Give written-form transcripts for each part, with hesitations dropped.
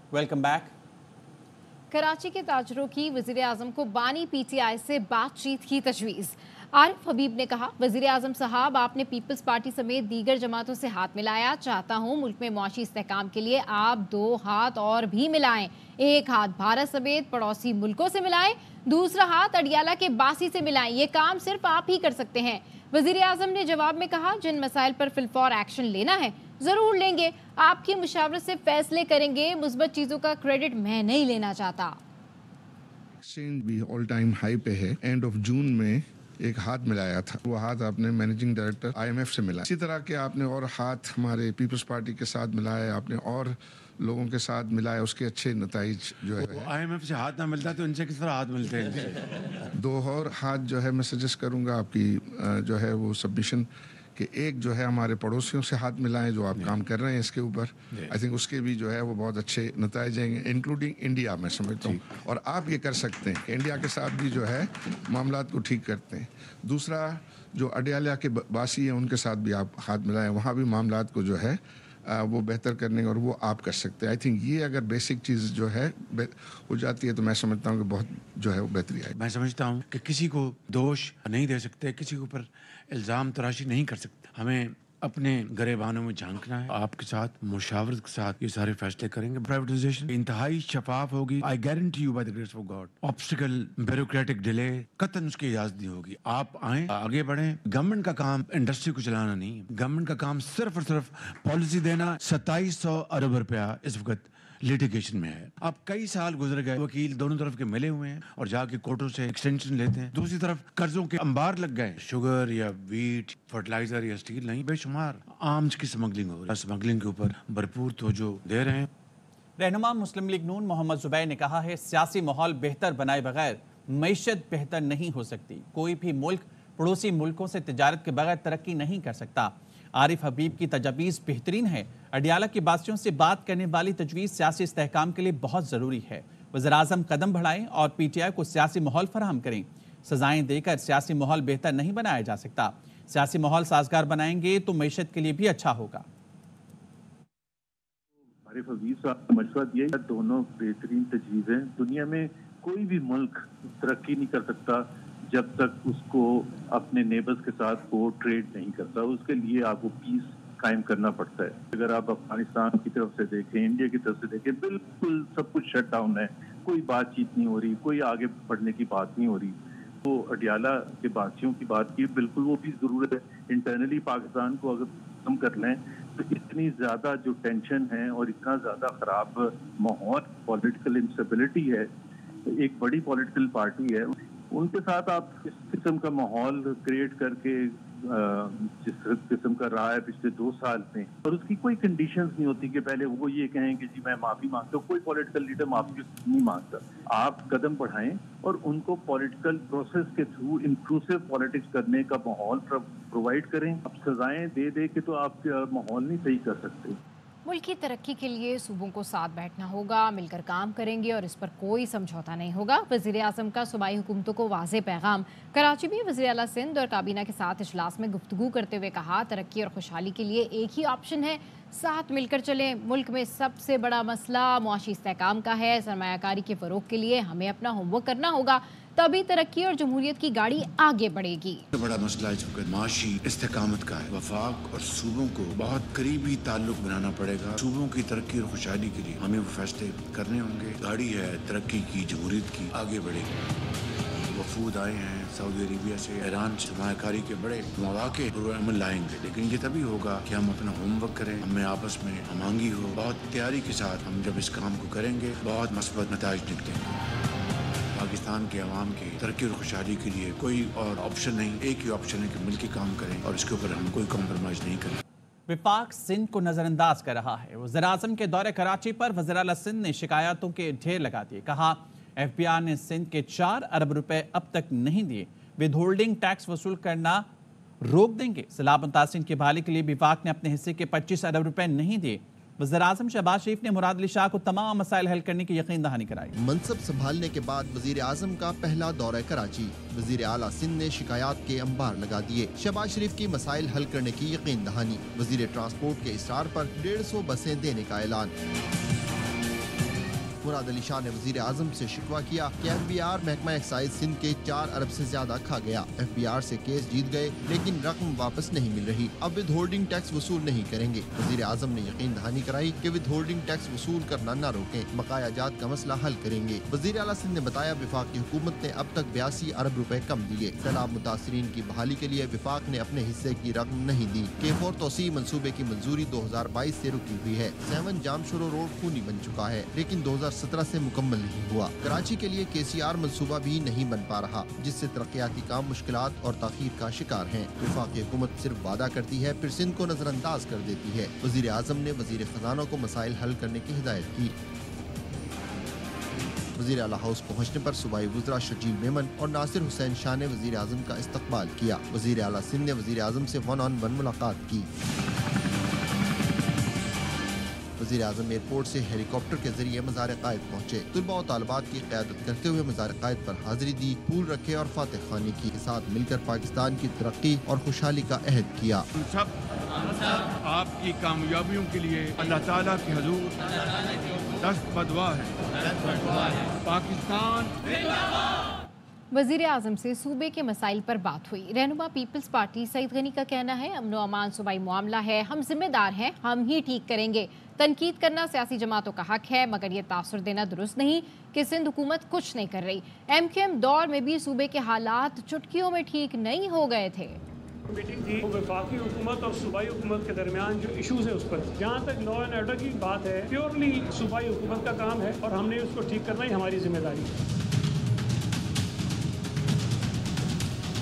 Welcome back. Karachi के ताजरों की वज़ीर आज़म को बानी PTI से बातचीत की तजवीज़। आरिफ हबीब ने कहा, वज़ीर आज़म साहब आपने पीपल्स पार्टी समेत दीगर जमातों से हाथ मिलाया, चाहता हूँ मुल्क में मुआशी इस्तेहकाम के लिए आप 2 हाथ और भी मिलाएं। एक हाथ भारत समेत पड़ोसी मुल्कों से मिलाएं, दूसरा हाथ अडियाला के बासी से मिलाएं। ये काम सिर्फ आप ही कर सकते हैं। वज़ीर आज़म ने जवाब में कहा, जिन मसाइल पर फिलफौर एक्शन लेना है ज़रूर लेंगे, आपकी मुशावरत से फैसले करेंगे। मुस्बत चीज़ों का क्रेडिट मैं नहीं लेना चाहता। एक्सचेंज भी ऑल टाइम हाई पे है। एंड ऑफ जून में एक हाथ मिलाया था, वो हाथ आपने मैनेजिंग डायरेक्टर IMF से मिला। इसी तरह के आपने और हाथ हमारे पीपल्स पार्टी के साथ मिलाया, आपने और लोगों के साथ मिलाया, उसके अच्छे नताइज जो है। IMF से हाथ ना मिलता तो इनसे किस तरह हाथ मिलते हैं? 2 और हाथ जो है मैं सजेस्ट करूंगा आपकी जो है वो सबमिशन कि एक जो है हमारे पड़ोसियों से हाथ मिलाएं जो आप काम कर रहे हैं इसके ऊपर। आई थिंक उसके भी जो है वो बहुत अच्छे नताइज आएंगे, इंक्लूडिंग इंडिया मैं समझता हूँ। और आप ये कर सकते हैं कि इंडिया के साथ भी जो है मामलात को ठीक करते हैं। दूसरा जो अडियाला के बासी हैं उनके साथ भी आप हाथ मिलाएं, वहाँ भी मामलात को जो है वो बेहतर करने और वो आप कर सकते हैं। आई थिंक ये अगर बेसिक चीज़ जो है हो जाती है तो मैं समझता हूँ कि बहुत जो है वो बेहतरी आएगी। मैं समझता हूँ कि किसी को दोष नहीं दे सकते, किसी के ऊपर इल्ज़ाम तराशी नहीं कर सकते। हमें अपने गरेबानों में झांकना है, आपके साथ मुशावरत के साथ ये सारे फैसले करेंगे। प्राइवेटाइजेशन इंतहाई शफाफ होगी। I guarantee you by the grace of God. Obstacle bureaucratic delay कतन उसकी इजाजत नहीं होगी। आप आए, आगे बढ़ें। गवर्नमेंट का काम इंडस्ट्री को चलाना नहीं है, गवर्नमेंट का काम सिर्फ और सिर्फ पॉलिसी देना। 2700 अरब रुपया इस वक्त लिटिगेशन में है। अब कई साल गुजर गए, वकील दोनों तरफ के मिले हुए हैं और जाके कोर्टों से एक्सटेंशन लेते हैं। दूसरी तरफ कर्जों के अंबार लग गए, शुगर या वीट, फर्टिलाइजर या स्टील नहीं, बेशुमार आर्म्स की स्मगलिंग हो रही है। स्मगलिंग के ऊपर भरपूर तवज्जो दे रहे हैं। रहनुमा मुस्लिम लीग नून मोहम्मद जुबैर ने कहा है, सियासी माहौल बेहतर बनाए बगैर मईशत बेहतर नहीं हो सकती। कोई भी मुल्क पड़ोसी मुल्कों से तिजारत के बगैर तरक्की नहीं कर सकता। आरिफ हबीब की तजवीज़ बेहतरीन है। अडियाला के बासियों से बात करने वाली तजवीज़ सियासी इस्तेहकाम के लिए बहुत ज़रूरी है। वज़ीर-ए-आज़म कदम बढ़ाएं और PTI को सियासी माहौल फराहम करें। सजाएं देकर सियासी माहौल बेहतर नहीं बनाया जा सकता। सियासी माहौल साजगार बनाएंगे तो मईशत के लिए भी अच्छा होगा। आरिफ हबीब साहब का मशवरा दिया, दोनों बेहतरीन तजवीज़ें। दुनिया में कोई भी मुल्क तरक्की नहीं कर सकता जब तक उसको अपने नेबर्स के साथ वो ट्रेड नहीं करता। उसके लिए आपको पीस कायम करना पड़ता है। अगर आप अफगानिस्तान की तरफ से देखें, इंडिया की तरफ से देखें, बिल्कुल सब कुछ शट डाउन है, कोई बातचीत नहीं हो रही, कोई आगे बढ़ने की बात नहीं हो रही। तो अडियाला के बासियों की बात की, बिल्कुल वो भी ज़रूरत है। इंटरनली पाकिस्तान को अगर कम कर लें तो इतनी ज़्यादा जो टेंशन है और इतना ज़्यादा ख़राब माहौल, पॉलिटिकल इंस्टेबिलिटी है, एक बड़ी पॉलिटिकल पार्टी है, उनके साथ आप इस किस्म का माहौल क्रिएट करके जिस किस्म का रहा है पिछले 2 साल में, और उसकी कोई कंडीशंस नहीं होती कि पहले वो ये कहें कि जी मैं माफ़ी मांगता हूँ। कोई पॉलिटिकल लीडर माफ़ी नहीं मांगता। आप कदम बढ़ाएं और उनको पॉलिटिकल प्रोसेस के थ्रू इंक्लूसिव पॉलिटिक्स करने का माहौल प्रोवाइड करें। अब सजाएं दे दे के तो आप माहौल नहीं सही कर सकते। मुल्क की तरक्की के लिए सूबों को साथ बैठना होगा, मिलकर काम करेंगे और इस पर कोई समझौता नहीं होगा। वज़ीर आज़म का सूबाई हुकूमतों को वाज़ेह पैगाम। कराची में वज़ीर आला सिंध और काबीना के साथ इजलास में गुफ्तगू करते हुए कहा, तरक्की और खुशहाली के लिए एक ही ऑप्शन है, साथ मिलकर चलें। मुल्क में सबसे बड़ा मसला मुआशी इस्तेहकाम का है। सरमायाकारी के फ़रोग के लिए हमें अपना होमवर्क करना होगा, तभी तरक्की और जमहूरियत की गाड़ी आगे बढ़ेगी। तो बड़ा मसला है माशी इस्तेकामत का है। वफाक और सूबों को बहुत करीबी ताल्लुक बनाना पड़ेगा। सूबों की तरक्की और खुशहाली के लिए हमें वो फैसले करने होंगे। गाड़ी है तरक्की की, जमहूरियत की, आगे बढ़ेगी। वफूद आए हैं सऊदी अरेबिया से, ईरान से, सरमायाकारी के बड़े मौके अमल लाएंगे, लेकिन ये तभी होगा कि हम अपना होमवर्क करें, हमें आपस में हमांगी हो। बहुत तैयारी के साथ हम जब इस काम को करेंगे बहुत मस्बत नताइज निकलेंगे। पाकिस्तान के अवाम की तरक्की और खुशहाली के लिए कोई और ऑप्शन नहीं, एक ही ऑप्शन है कि मिलकर काम करें और इसके ऊपर हम कोई कॉम्प्रोमाइज़ नहीं करें। विफाक सिंध को नजरअंदाज कर रहा है। वज़ीर-ए-आज़म के दौरे कराची पर वज़ीर आला सिंध ने शिकायतों के ढेर लगा दिए। कहा, FBI ने सिंध के 4 अरब रुपए अब तक नहीं दिए, विद होल्डिंग टैक्स वसूल करना रोक देंगे। सैलाब मुतासिरीन की बहाली के लिए विफाक ने अपने हिस्से के 25 अरब रुपए नहीं दिए। वज़ीर-ए-आज़म शहबाज शरीफ ने मुराद अली शाह को तमाम मसाइल हल करने की यकीन दहानी कराई। मनसब संभालने के बाद वज़ीर-ए-आज़म का पहला दौरा कराची। वज़ीर आला सिंध ने शिकायत के अंबार लगा दिए। शहबाज शरीफ की मसाइल हल करने की यकीन दहानी। वज़ीर ट्रांसपोर्ट के इसरार पर 150 बसें देने का ऐलान। مراد علی شاہ نے وزیر اعظم سے شکوہ کیا کہ FBR محکمہ ایکسائز سندھ کے 4 ارب سے زیادہ کھا گیا. FBR سے کیس جیت گئے لیکن رقم واپس نہیں مل رہی. اب ود ہولڈنگ ٹیکس وصول نہیں کریں گے. وزیر اعظم نے یقین دہانی کرائی کہ ود ہولڈنگ ٹیکس وصول کرنا نہ روکیں, بقایا جات کا مسئلہ حل کریں گے. وزیر اعلیٰ سندھ نے بتایا وفاقی حکومت نے اب تک 82 ارب روپے کم دیے. سیلاب متاثرین کی بحالی کے لیے وفاق نے اپنے حصے کی رقم نہیں دی. K4 توسیع منصوبے کی منظوری 2022 سے رکی ہوئی ہے. 7 جام شورو روڈ خونی بن چکا ہے لیکن 2017 سے مکمل نہیں ہوا. کراچی کے لیے KCR منصوبہ بھی نہیں بن پا رہا جس سے ترقیاتی کام مشکلات اور تاخیر کا شکار ہیں. وفاقی حکومت صرف وعدہ کرتی ہے پھر سندھ کو نظر انداز کر دیتی ہے. وزیر اعظم نے وزیر خزانہ کو مسائل حل کرنے کی ہدایت کی. وزیر اعلیٰ ہاؤس پہنچنے پر صوبائی وزراء شجیل میمن اور ناصر حسین شاہ نے وزیر اعظم کا استقبال کیا. وزیر اعلیٰ سندھ نے وزیر اعظم سے 1-on-1 ملاقات کی. وزیر اعظم ایئرپورٹ سے ہیلی کاپٹر کے ذریعے مزار قائد پہنچے. طلباء و طالبات کی قیادت کرتے ہوئے مزار قائد پر حاضری دی, پھول رکھے اور فاتح خوانی کی. کے ساتھ مل کر پاکستان کی ترقی اور خوشحالی کا عہد کیا. ہم سب آپ کی کامیابیوں کے لیے اللہ تعالیٰ کی حضور دست بدعا ہے. پاکستان. وزیر اعظم سے صوبے کے مسائل پر بات ہوئی. رہنما پیپلز پارٹی سعید غنی کا کہنا ہے امن و امان صوبائی معاملہ ہے, ہم ذمہ دار ہیں, ہم ہی ٹھیک کریں گے. تنقید کرنا سیاسی جماعتوں کا حق ہے مگر یہ تاثر دینا درست نہیں کہ سندھ حکومت کچھ نہیں کر رہی. MQM دور میں بھی صوبے کے حالات چٹکیوں میں ٹھیک نہیں ہو گئے تھے. میٹنگ تھی وہ وفاقی حکومت اور صوبائی حکومت کے درمیان جو ایشوز ہیں اس پر. جہاں تک لا اینڈ آرڈر کی بات ہے پیورلی صوبائی حکومت کا کام ہے اور ہم نے اس کو ٹھیک کرنا ہی ہماری ذمہ داری ہے.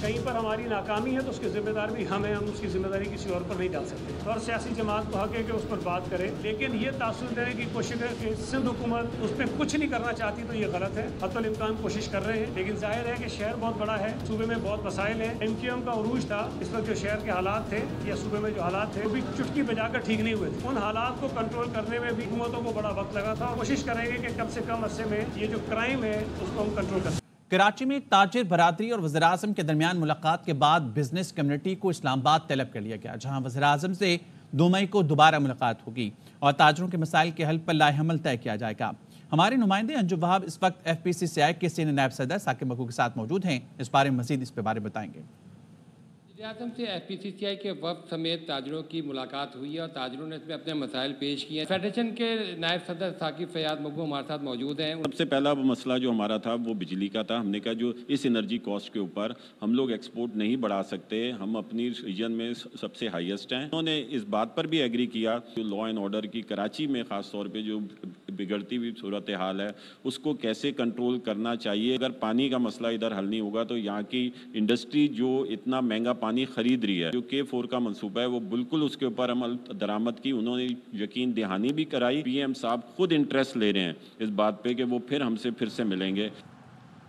کہیں پر ہماری ناکامی ہے تو اس کے ذمہ دار بھی ہم ہیں, ہم اس کی ذمہ داری کسی اور پر نہیں ڈال سکتے. اور سیاسی جماعت کو حق ہے کہ اس پر بات کرے, لیکن یہ تاثر دینے کی کوشش ہے کہ سندھ حکومت اس پہ کچھ نہیں کرنا چاہتی تو یہ غلط ہے. حتی الامکان کوشش کر رہے ہیں لیکن ظاہر ہے کہ شہر بہت بڑا ہے, صوبے میں بہت مسائل ہیں. MQM کا عروج تھا, اس وقت جو شہر کے حالات تھے یا صوبے میں جو حالات تھے وہ بھی چٹکی بجا کر ٹھیک نہیں ہوئے تھے. ان حالات کو کنٹرول کرنے میں بھی حکومتوں کو بڑا وقت لگا تھا. کوشش کریں گے کہ کم سے کم عرصے میں یہ جو کرائم ہے اس کو ہم کنٹرول کریں. کراچی میں تاجر برادری اور وزیر اعظم کے درمیان ملاقات کے بعد بزنس کمیونٹی کو اسلام آباد طلب کر لیا گیا, جہاں وزیر اعظم سے 2 مئی کو دوبارہ ملاقات ہوگی اور تاجروں کے مسائل کے حل پر لائحہ عمل طے کیا جائے گا. ہمارے نمائندے انجم وہاب اس وقت FPCCI کے سینئر نائب صدر ثاقب مکو کے ساتھ موجود ہیں. اس بارے میں مزید اس پہ بارے بتائیں گے. وزیر اعظم سے FPCCI کے وفد سمیت تاجروں کی ملاقات ہوئی ہے اور تاجروں نے اس میں اپنے مسائل پیش کیے ہیں. فیڈریشن کے نائب صدر ثاقب فیاض مکو ہمارے ساتھ موجود ہیں. سب سے پہلا مسئلہ جو ہمارا تھا وہ بجلی کا تھا. ہم نے کہا جو اس انرجی کاسٹ کے اوپر ہم لوگ ایکسپورٹ نہیں بڑھا سکتے, ہم اپنی ریجن میں سب سے ہائیسٹ ہیں. انہوں نے اس بات پر بھی ایگری کیا جو لا اینڈ آرڈر کی کراچی میں خاص طور پہ جو بگڑتی ہوئی صورتحال ہے اس کو کیسے کنٹرول کرنا چاہیے. اگر پانی کا مسئلہ ادھر حل نہیں ہوگا تو یہاں کی انڈسٹری جو اتنا مہنگا پانی خرید رہی ہے, جو K4 کا منصوبہ ہے وہ بالکل اس کے اوپر عمل درآمد کی انہوں نے یقین دہانی بھی کرائی. PM صاحب خود انٹرسٹ لے رہے ہیں اس بات پہ کہ وہ پھر ہم سے پھر سے ملیں گے.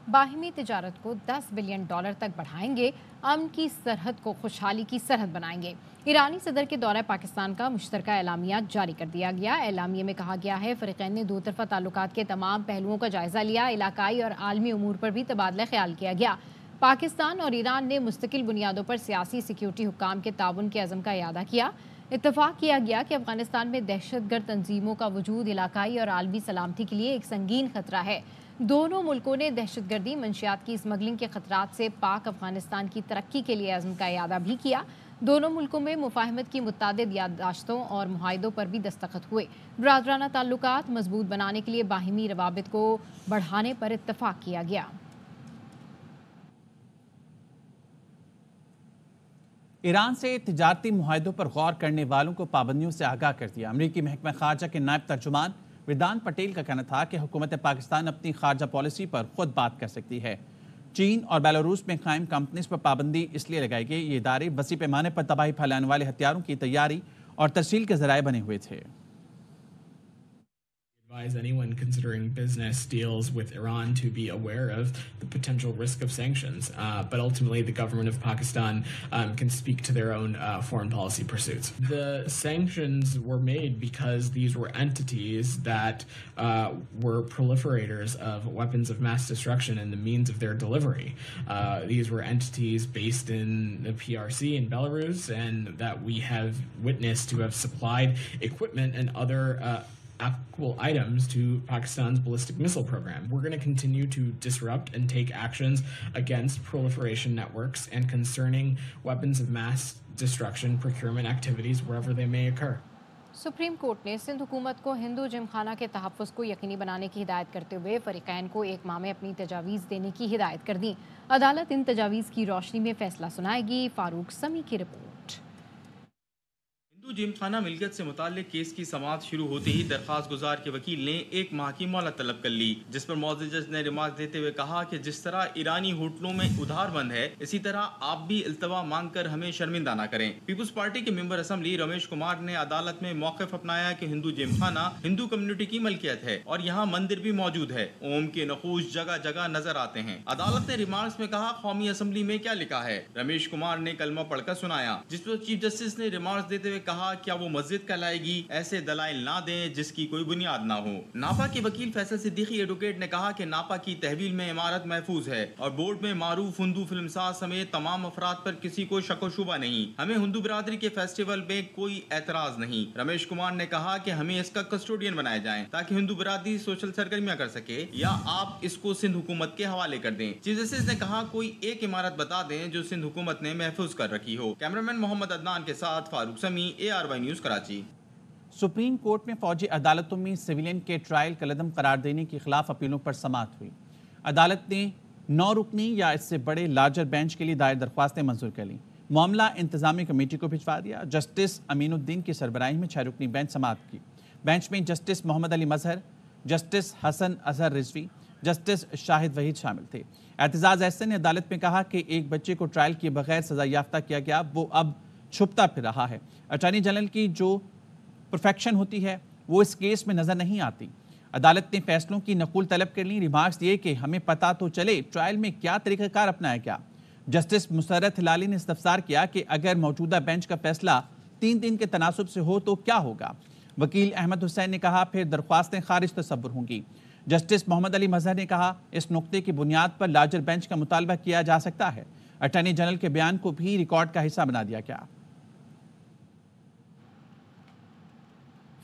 باہمی تجارت کو $10 بلین تک بڑھائیں گے, امن کی سرحد کو خوشحالی کی سرحد بنائیں گے. ایرانی صدر کے دورہ پاکستان کا مشترکہ اعلامیہ جاری کر دیا گیا. اعلامیے میں کہا گیا ہے فریقین نے 2 طرفہ تعلقات کے تمام پہلوؤں کا جائزہ لیا, علاقائی اور عالمی امور پر بھی تبادلہ خیال کیا گیا. پاکستان اور ایران نے مستقل بنیادوں پر سیاسی سیکیورٹی حکام کے تعاون کے عزم کا اعادہ کیا. اتفاق کیا گیا کہ افغانستان میں دہشت گرد تنظیموں کا وجود علاقائی اور عالمی سلامتی کے لیے ایک سنگین خطرہ ہے. دونوں ملکوں نے دہشت گردی منشیات کی اسمگلنگ کے خطرات سے پاک افغانستان کی ترقی کے لیے عزم کا اعادہ بھی کیا. دونوں ملکوں میں مفاہمت کی متعدد یادداشتوں اور معاہدوں پر بھی دستخط ہوئے. برادرانہ تعلقات مضبوط بنانے کے لیے باہمی روابط کو بڑھانے پر اتفاق کیا گیا. ایران سے تجارتی معاہدوں پر غور کرنے والوں کو پابندیوں سے آگاہ کر دیا. امریکی محکمہ خارجہ کے نائب ترجمان ویدانت پٹیل کا کہنا تھا کہ حکومت پاکستان اپنی خارجہ پالیسی پر خود بات کر سکتی ہے. چین اور بیلاروس میں قائم کمپنیز پر پابندی اس لیے لگائی گئی, یہ ادارے وسیع پیمانے پر تباہی پھیلانے والے ہتھیاروں کی تیاری اور ترسیل کے ذرائع بنے ہوئے تھے. Advise anyone considering business deals with Iran to be aware of the potential risk of sanctions. But ultimately, the government of Pakistan can speak to their own foreign policy pursuits. The sanctions were made because these were entities that were proliferators of weapons of mass destruction and the means of their delivery. These were entities based in the PRC in Belarus and that we have witnessed to have supplied equipment and other applicable items to Pakistan's ballistic missile program. We're going to continue to disrupt and take actions against proliferation networks and concerning weapons of mass destruction procurement activities wherever they may occur. Supreme court ने सिंध हुकूमत को हिंदू जिमखाना के तहफ़्फ़ुज़ को यकीनी बनाने की हिदायत करते हुए फ़रीक़ैन को 1 माह में अपनी तजावीज़ देने की हिदायत कर दी। अदालत इन तजावीज़ की रोशनी में फ़ैसला सुनाएगी। फारूक समी की रिपोर्ट। हिंदू जिमखाना मिल्कियत से मुताल्लिक केस की समाअत शुरू होते ही दरख्वास्त गुजार के वकील ने 1 माह की मोहलत तलब कर ली, जिस पर मौजूद जज ने रिमार्क देते हुए कहा कि जिस तरह ईरानी होटलों में उधार बंद है, इसी तरह आप भी इल्तवा मांग कर हमें शर्मिंदा न करें। पीपुल्स पार्टी के मेंबर असम्बली रमेश कुमार ने अदालत में मौक़िफ़ अपनाया कि हिंदू जिमखाना हिंदू कम्युनिटी की मलकियत है और यहाँ मंदिर भी मौजूद है। ओम के नखूश जगह जगह नजर आते हैं। अदालत ने रिमार्क्स में कहा, कौमी असम्बली में क्या लिखा है? रमेश कुमार ने कलमा पढ़कर सुनाया, जिस पर चीफ जस्टिस ने रिमार्क्स देते हुए कहा, क्या वो मस्जिद कहलाएगी? ऐसे दलाइल ना दें जिसकी कोई बुनियाद ना हो। नापा के वकील फैसल सिद्दीकी एडवोकेट ने कहा कि नापा की तहवील में इमारत महफूज है और बोर्ड में मारूफ हिंदू फिल्मसाज समेत तमाम अफराद पर किसी को शक व शुबा नहीं। हमें हिंदू बिरादरी के फेस्टिवल में कोई एतराज नहीं। रमेश कुमार ने कहा कि हमें इसका कस्टोडियन बनाया जाए ताकि हिंदू बिरादरी सोशल सरगर्मियां कर सके, या आप इसको सिंध हुकूमत के हवाले कर दें। चीफ जस्टिस ने कहा, कोई एक इमारत बता दें जो सिंध हुकूमत ने महफूज कर रखी हो। कैमरामैन मोहम्मद अदनान के साथ फारूक समी, ARY news Karachi. Supreme court में फौजी अदालतों में सिविलियन के ट्रायल कलअदम करार देने के खिलाफ अपीलों पर समाअत हुई। अदालत ने 9 रुकनी या इससे बड़े लार्जर बेंच के लिए दायर दरख्वास्तें मंजूर कर लीं। मामला इंतजामी कमेटी को भिजवा दिया। जस्टिस अमीनुद्दीन की सरबराही में 6 रुकनी बेंच समाअत की। बेंच में जस्टिस मोहम्मद अली मजहर, जस्टिस हसन अजहर रिजवी, जस्टिस शाहिद वहीद शामिल थे। एतजाज एहसन ने अदालत में कहा कि एक बच्चे को ट्रायल किए बगैर सजा याफ्ता किया गया, वो अब छुपता फिर रहा है। अटॉर्नी जनरल की जो परफेक्शन होती है वो इस केस में नजर नहीं आती। अदालत ने फैसलों की नकुल तलब कर ली। रिमार्क्स दिए कि हमें पता तो चले ट्रायल में क्या तरीक़ाकार अपनाया गया। जस्टिस मुसर्रत हिलाली ने इस्तफसार किया कि अगर मौजूदा बेंच का फैसला 3 दिन के तनासुब से हो तो क्या होगा। वकील अहमद हुसैन ने कहा, फिर दरख्वास्तें खारिज तसव्वुर होंगी। जस्टिस मोहम्मद अली मजहर ने कहा, इस नुक्ते की बुनियाद पर लार्जर बेंच का मुतालबा किया जा सकता है। अटॉर्नी जनरल के बयान को भी रिकॉर्ड का हिस्सा बना दिया गया।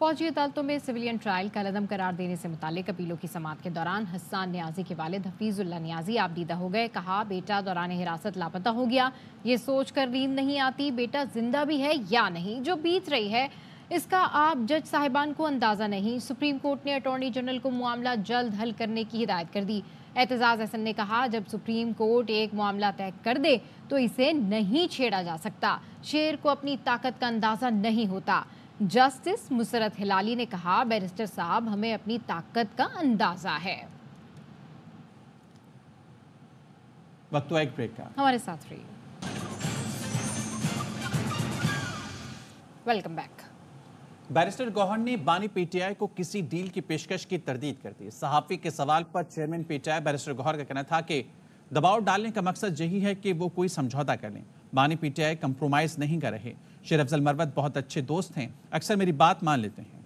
फौजी अदालतों में सिविलियन ट्रायल कलअदम करार देने से मुतालिक अपीलों की समाअत के दौरान हसन नियाजी के वालिद हफीजुल्लाह नियाजी आपदीदा हो गए। कहा, बेटा दौरान हिरासत लापता हो गया। ये सोच कर नींद नहीं आती बेटा जिंदा भी है या नहीं। जो बीत रही है इसका आप जज साहिबान को अंदाज़ा नहीं। सुप्रीम कोर्ट ने अटॉर्नी जनरल को मामला जल्द हल करने की हिदायत कर दी। एतजाज हसन ने कहा, जब सुप्रीम कोर्ट एक मामला तय कर दे तो इसे नहीं छेड़ा जा सकता। शेर को अपनी ताकत का अंदाज़ा नहीं होता। जस्टिस मुसर्रत हिलाली ने कहा, बैरिस्टर साहब हमें अपनी ताकत का अंदाजा है। वक्त एक ब्रेक का, हमारे साथ रहिए। Welcome back. बैरिस्टर गौहर ने बानी PTI को किसी डील की पेशकश की तरदीद कर दी। सहाफ़ी के सवाल पर चेयरमैन PTI बैरिस्टर गौहर का कहना था कि दबाव डालने का मकसद यही है कि वो कोई समझौता कर लें। बानी PTI कंप्रोमाइज़ नहीं कर रहे। शेर अफजल मरवत बहुत अच्छे दोस्त हैं, अक्सर मेरी बात मान लेते हैं।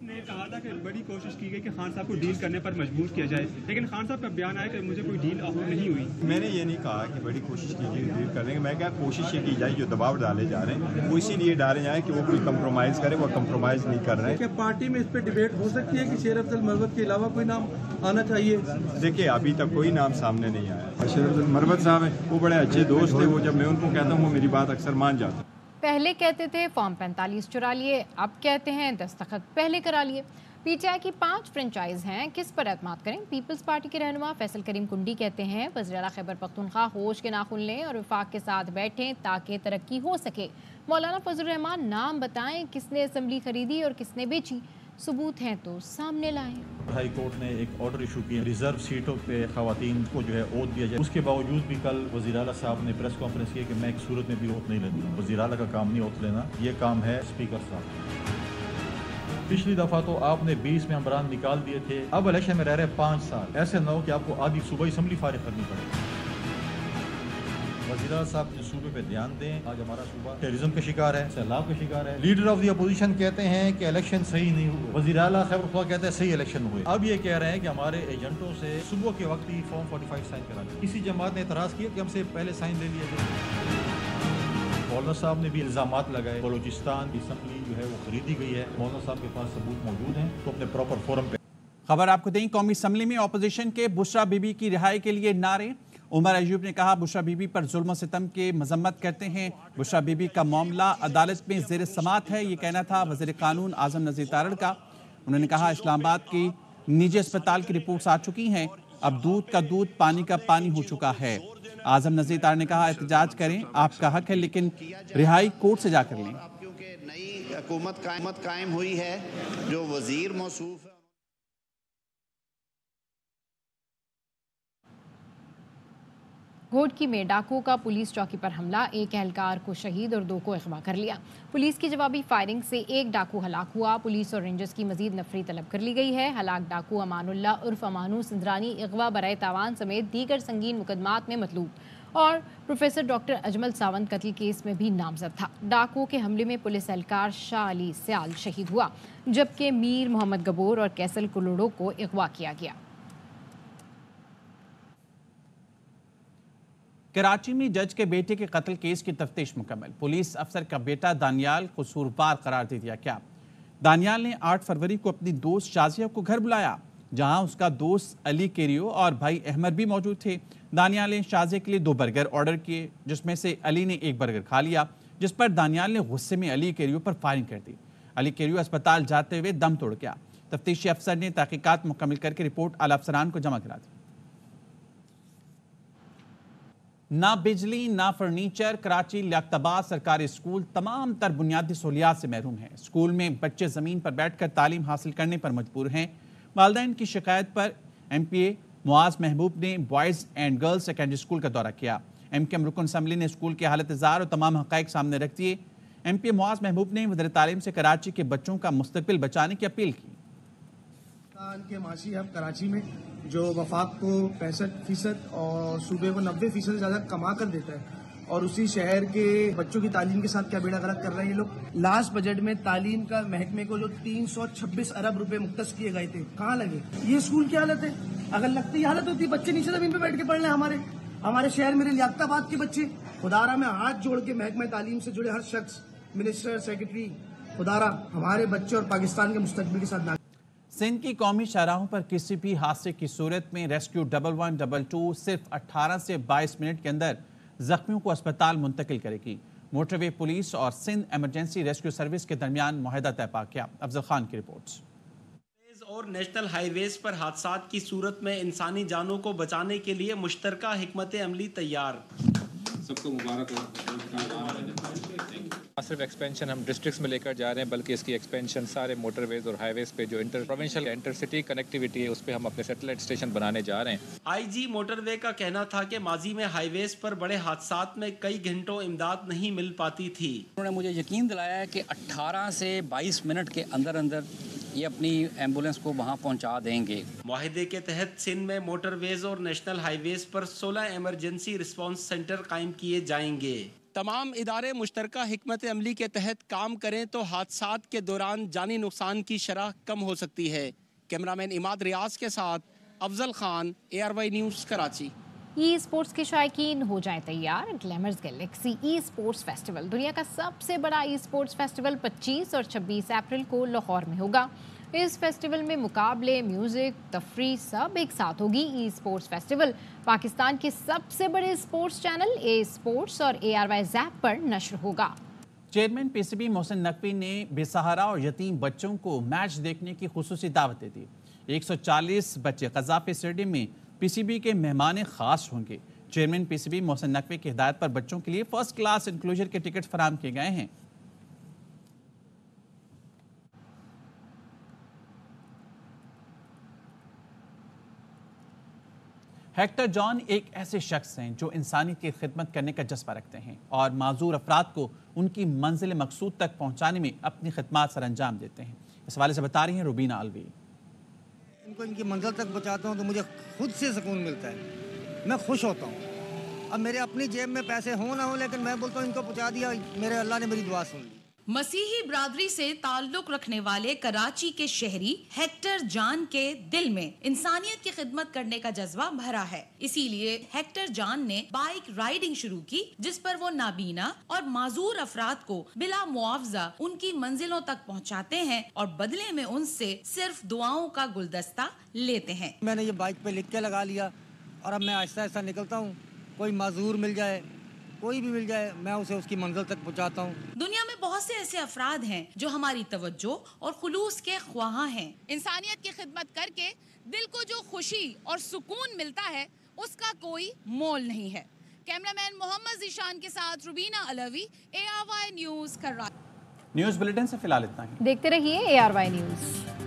ने कहा था कि बड़ी कोशिश की गई कि खान साहब को डील करने पर मजबूर किया जाए, लेकिन खान साहब का बयान आया कि मुझे कोई डील ऑफर नहीं हुई। मैंने ये नहीं कहा कि बड़ी कोशिश की गई डील करने की। मैं क्या कोशिश ये की जाए, जो दबाव डाले जा रहे हैं वो इसीलिए डाले जाए कि वो कोई कंप्रोमाइज़ करे। वो कंप्रोमाइज़ नहीं कर रहे हैं। क्या पार्टी में इस पर डिबेट हो सकती है कि शेर अफजल मरवत के अलावा कोई नाम आना चाहिए? देखिए, अभी तक कोई नाम सामने नहीं आया। शेर अफजल मरवत साहब हैं, वो बड़े अच्छे दोस्त थे। वो जब मैं उनको कहता हूँ वो मेरी बात अक्सर मान जाते हैं। पहले कहते थे फॉर्म 45 चुरा लिए, अब कहते हैं दस्तखत पहले करा लिए। PTI की 5 फ्रेंचाइज हैं, किस पर एतमाद करें? पीपल्स पार्टी के रहनुमा फैसल करीम कुंडी कहते हैं, वज़ीर-ए-आला खैबर पख्तूनख्वा होश के नाखुन लें और वफाक के साथ बैठें ताकि तरक्की हो सके। मौलाना फजल रहमान, नाम बताएं किसने असम्बली खरीदी और किसने बेची, सबूत हैं तो सामने लाएं। हाई कोर्ट ने एक ऑर्डर इशू किया, रिजर्व सीटों पे खवातीन को जो है ओथ दिया जाए। उसके बावजूद भी कल वज़ीर-ए-आला साहब ने प्रेस कॉन्फ्रेंस किया कि मैं एक सूरत में भी ओथ नहीं लेता। वज़ीर-ए-आला का काम नहीं ओथ लेना, ये काम है स्पीकर साहब। पिछली दफ़ा तो आपने 20 में अमरान निकाल दिए थे, अब इलेक्शन में रह रहे 5 साल। ऐसे न हो कि आपको आधी सूबाई असम्बली फारिग करनी पड़े। वज़ीर साहब जो सूबे पे ध्यान दें। आज हमारा सूबा टेररिज्म का शिकार है, सैलाब का शिकार है। लीडर ऑफ द अपोजिशन कहते हैं कि इलेक्शन सही नहीं हुआ, वज़ीर-ए-आला खैबर पख्तूनख्वा कहते हैं सही इलेक्शन हुए। अब ये कह रहे हैं कि हमारे एजेंटों से सुबह के वक्त ही फॉर्म 45 साइन करा दिया। किसी जमात ने एतराज़ किया कि हमसे पहले साइन ले लिया जाए। مولانا صاحب نے بھی الزامات لگائے بلوچستان کی اسمبلی جو ہے وہ خریدی گئی ہے. مولانا صاحب کے پاس ثبوت موجود ہیں تو اپنے پراپر فورم پہ. خبر آپ کو دیں، قومی اسمبلی میں اپوزیشن کے بشرا بی بی کی رہائی کے لیے نعرے. عمر ایوب نے کہا بشرا بی بی پر ظلم و ستم کی مذمت کرتے ہیں. بشرا بی بی کا معاملہ عدالت میں زیر سماعت ہے، یہ کہنا تھا وزیر قانون اعظم نذیر تارڑ کا. انہوں نے کہا اسلام آباد کی نجی اسپتال کی رپورٹس آ چکی ہیں، اب دودھ کا دودھ پانی کا پانی ہو چکا ہے. اعظم نذیر تارڑ نے کہا احتجاج کریں، آپ کا حق ہے، لیکن رہائی کورٹ سے جا کر لیں. کیونکہ نئی حکومت قائم ہوئی ہے، جو وزیر موصوف ہے. گھوٹکی میں ڈاکو کا پولیس چوکی پر حملہ، ایک اہلکار کو شہید اور 2 کو اغوا کر لیا. پولیس کی جوابی فائرنگ سے ایک ڈاکو ہلاک ہوا. پولیس اور رینجرز کی مزید نفری طلب کر لی گئی ہے. ہلاک ڈاکو امان اللہ عرف امانو سندرانی اغوا برائے تاوان سمیت دیگر سنگین مقدمات میں مطلوب اور پروفیسر ڈاکٹر اجمل ساونت قتل کیس میں بھی نامزد تھا. ڈاکو کے حملے میں پولیس اہلکار شاہ علی سیال شہید ہوا، جبکہ میر محمد گبور اور کیسل کلوڑو کو اغوا کیا گیا. کراچی میں جج کے بیٹے کے قتل کیس کی تفتیش مکمل. پولیس افسر کا بیٹا دانیال قصوروار قرار دے دیا گیا. دانیال نے 8 فروری کو اپنی دوست شازیہ کو گھر بلایا، جہاں اس کا دوست علی کیریو اور بھائی احمد بھی موجود تھے. دانیال نے شازیہ کے لیے 2 برگر آرڈر کیے، جس میں سے علی نے 1 برگر کھا لیا، جس پر دانیال نے غصے میں علی کیریو پر فائرنگ کر دی. علی کیریو اسپتال جاتے ہوئے دم توڑ گیا. تفتیشی افسر نے تحقیقات مکمل کر کے رپورٹ اعلی افسران کو جمع کرا دی. نہ بجلی نہ فرنیچر، کراچی لیاقت آباد سرکاری اسکول تمام تر بنیادی سہولیات سے محروم ہیں. اسکول میں بچے زمین پر بیٹھ کر تعلیم حاصل کرنے پر مجبور ہیں. والدین کی شکایت پر ایم پی اے معاذ محبوب نے boys and girls secondary school کا دورہ کیا. ایم کیم رکن اسمبلی نے اسکول کی حالت زار اور تمام حقائق سامنے رکھ دیے. ایم پی اے معاذ محبوب نے وزیر تعلیم سے کراچی کے بچوں کا مستقبل بچانے کی اپیل کی. کے معاشی ہب کراچی میں جو وفاق کو 65% اور صوبے کو 90% سے زیادہ کما کر دیتا ہے، اور اسی شہر کے بچوں کی تعلیم کے ساتھ کیا بیڑا غرق کر رہے ہیں یہ لوگ. لاسٹ بجٹ میں تعلیم کا محکمے کو جو 326 ارب روپے مختص کیے گئے تھے، کہاں لگے؟ یہ اسکول کی حالت ہے. اگر لگتی حالت ہوتی بچے نیچے زمین پہ بیٹھ کے پڑھ لیں. ہمارے شہر میرے لیاقت آباد کے بچے، خدارہ میں ہاتھ جوڑ کے محکمہ تعلیم سے جڑے ہر شخص، منسٹر، سیکرٹری، خدارہ ہمارے بچے اور پاکستان کے مستقبل کے ساتھ. سندھ کی قومی شاہراہوں پر کسی بھی حادثے کی صورت میں ریسکیو 1122 صرف 18 سے 22 منٹ کے اندر زخمیوں کو اسپتال منتقل کرے گی. موٹر وے پولیس اور سندھ ایمرجنسی ریسکیو سروس کے درمیان معاہدہ طے پا کیا. افضل خان کی رپورٹس. اور نیشنل ہائی ویز پر حادثات کی صورت میں انسانی جانوں کو بچانے کے لیے مشترکہ حکمت عملی تیار. سب کو مبارک ہو. صرف ایکسپینشن ہم ڈسٹرکٹس میں لے کر جا رہے ہیں، بلکہ اس کی ایکسپینشن سارے موٹر ویز اور ہائی ویز پہ جو inter provincial inter city connectivity ہے اس پہ ہم اپنے سیٹلائٹ اسٹیشن بنانے جا رہے ہیں. آئی جی موٹر وے کا کہنا تھا کہ ماضی میں ہائی ویز پر بڑے حادثات میں کئی گھنٹوں امداد نہیں مل پاتی تھی. انہوں نے مجھے یقین دلایا ہے کہ 18 سے 22 منٹ کے اندر یہ اپنی ایمبولینس کو وہاں پہنچا دیں گے. معاہدے کے تحت سندھ میں موٹر ویز اور نیشنل ہائی ویز پر 16 ایمرجنسی رسپانس سینٹر قائم کیے جائیں گے. تمام ادارے مشترکہ حکمت عملی کے تحت کام کریں تو حادثات کے دوران جانی نقصان کی شرح کم ہو سکتی ہے. کیمرامین اماد ریاض کے ساتھ افضل Khan, ARY news Karachi. E sports کے شائقین ہو جائیں تیار. گلیمرز گیلیکسی ای اسپورٹس فیسٹیول دنیا کا سب سے بڑا ای اسپورٹس فیسٹیول 25 اور 26 اپریل کو لاہور میں ہوگا. اس فیسٹیول میں مقابلے، میوزک، تفریح سب ایک ساتھ ہوگی. ای اسپورٹس فیسٹیول پاکستان کے سب سے بڑے اسپورٹس چینل اے اسپورٹس اور ARY زیپ پر نشر ہوگا. چیئرمین PCB محسن نقوی نے بے سہارا اور یتیم بچوں کو میچ دیکھنے کی خصوصی دعوت دے دی. 140 بچے قذافی اسٹیڈیم میں PCB کے مہمان خاص ہوں گے. چیئرمین PCB محسن نقوی کی ہدایت پر بچوں کے لیے فرسٹ کلاس انکلوژر کے ٹکٹ فراہم کیے گئے ہیں. ہیکٹر جان ایک ایسے شخص ہیں جو انسانی کی خدمت کرنے کا جذبہ رکھتے ہیں اور معذور افراد کو ان کی منزل مقصود تک پہنچانے میں اپنی خدمات سر انجام دیتے ہیں. اس حوالے سے بتا رہی ہیں روبینہ الوی. ان کو ان کی منزل تک پہنچاتا ہوں تو مجھے خود سے سکون ملتا ہے، میں خوش ہوتا ہوں. اب میرے اپنی جیب میں پیسے ہوں نہ ہوں، لیکن میں بولتا ہوں ان کو پہنچا دیا، میرے اللہ نے میری دعا سن لی. मसीही बरादरी से ताल्लुक रखने वाले कराची के शहरी हेक्टर जान के दिल में इंसानियत की खिदमत करने का जज्बा भरा है। इसीलिए हेक्टर जान ने बाइक राइडिंग शुरू की, जिस पर वो नाबीना और माजूर अफराद को बिला मुआवजा उनकी मंजिलों तक पहुंचाते हैं और बदले में उनसे सिर्फ दुआओं का गुलदस्ता लेते हैं। मैंने ये बाइक पे लिख के लगा लिया और अब मैं आहिस्ता आहिस्ता निकलता हूँ। कोई माजूर मिल जाए, कोई भी मिल जाए, मैं उसे उसकी मंजिल तक पहुंचाता हूँ। दुनिया में बहुत से ऐसे अफराद हैं जो हमारी तवज्जो और खुलूस के ख्वाहां हैं। इंसानियत की खिदमत करके दिल को जो खुशी और सुकून मिलता है उसका कोई मोल नहीं है। कैमरामैन मोहम्मद ज़ीशान के साथ Rubina Alvi, ARY news Karachi. News bulletin से फिलहाल इतना ही। देखते रहिए ARY न्यूज़।